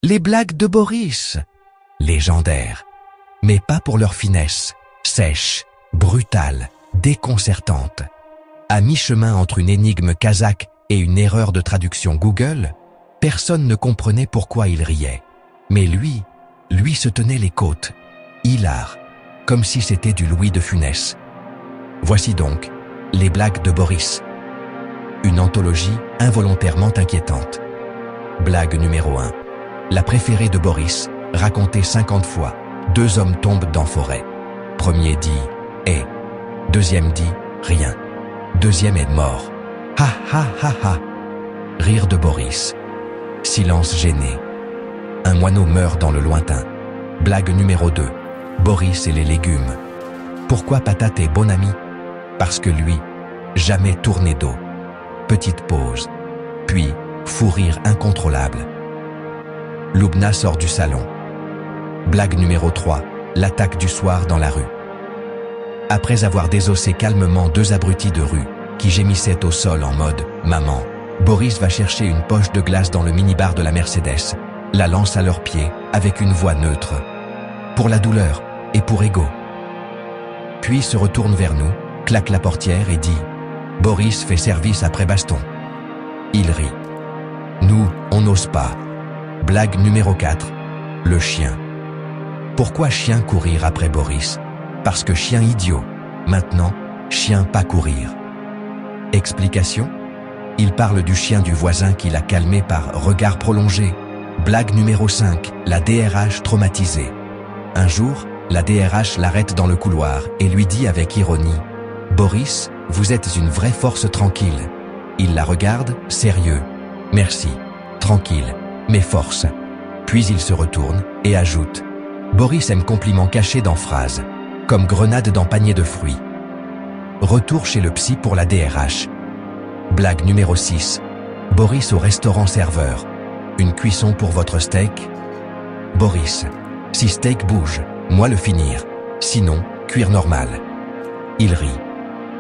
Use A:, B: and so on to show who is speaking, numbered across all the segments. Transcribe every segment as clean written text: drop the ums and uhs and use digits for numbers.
A: les blagues de Boris. Légendaires. Mais pas pour leur finesse, sèche, brutale, déconcertante. À mi-chemin entre une énigme kazakh et une erreur de traduction Google, personne ne comprenait pourquoi il riait. Mais lui se tenait les côtes, hilar, comme si c'était du Louis de Funès. Voici donc les blagues de Boris. Une anthologie involontairement inquiétante. Blague numéro 1. La préférée de Boris, racontée 50 fois. 2 hommes tombent dans forêt. Premier dit « Eh ». Deuxième dit « Rien ». Deuxième est mort. « Ha ha ha ha ». Rire de Boris. Silence gêné. Un moineau meurt dans le lointain. Blague numéro 2. Boris et les légumes. Pourquoi Patate est bon ami? Parce que lui, jamais tourné dos. Petite pause. Puis, fou rire incontrôlable. Loubna sort du salon. Blague numéro 3. L'attaque du soir dans la rue. Après avoir désossé calmement 2 abrutis de rue, qui gémissaient au sol en mode « Maman », Boris va chercher une poche de glace dans le minibar de la Mercedes, la lance à leurs pieds avec une voix neutre. Pour la douleur et pour ego. Puis se retourne vers nous, claque la portière et dit « Boris fait service après baston ». Il rit. Nous, on n'ose pas. Blague numéro 4. Le chien. Pourquoi chien courir après Boris? Parce que chien idiot. Maintenant, chien pas courir. Explication? Il parle du chien du voisin qui l'a calmé par regard prolongé. Blague numéro 5. La DRH traumatisée. Un jour, la DRH l'arrête dans le couloir et lui dit avec ironie « Boris, vous êtes une vraie force tranquille ». Il la regarde, sérieux. « Merci, tranquille, mais force ». Puis il se retourne et ajoute « Boris aime compliment caché dans phrase, comme grenade dans panier de fruits ». Retour chez le psy pour la DRH. Blague numéro 6. Boris au restaurant serveur. Une cuisson pour votre steak? Boris. Si steak bouge, moi le finir. Sinon, cuire normal. Il rit.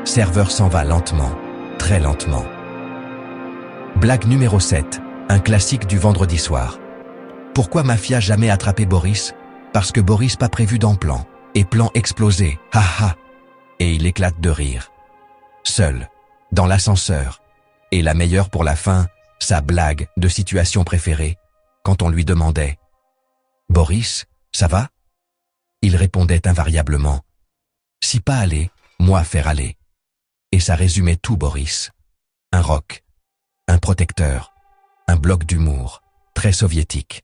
A: Serveur s'en va lentement, très lentement. Blague numéro 7. Un classique du vendredi soir. Pourquoi Mafia jamais attrapé Boris? Parce que Boris pas prévu dans plan. Et plan explosé. Ha ha. Et il éclate de rire. Seul. Dans l'ascenseur. Et la meilleure pour la fin, sa blague de situation préférée, quand on lui demandait « Boris, ça va ?» Il répondait invariablement « Si pas aller, moi faire aller. » Et ça résumait tout Boris. Un rock, un protecteur, un bloc d'humour, très soviétique.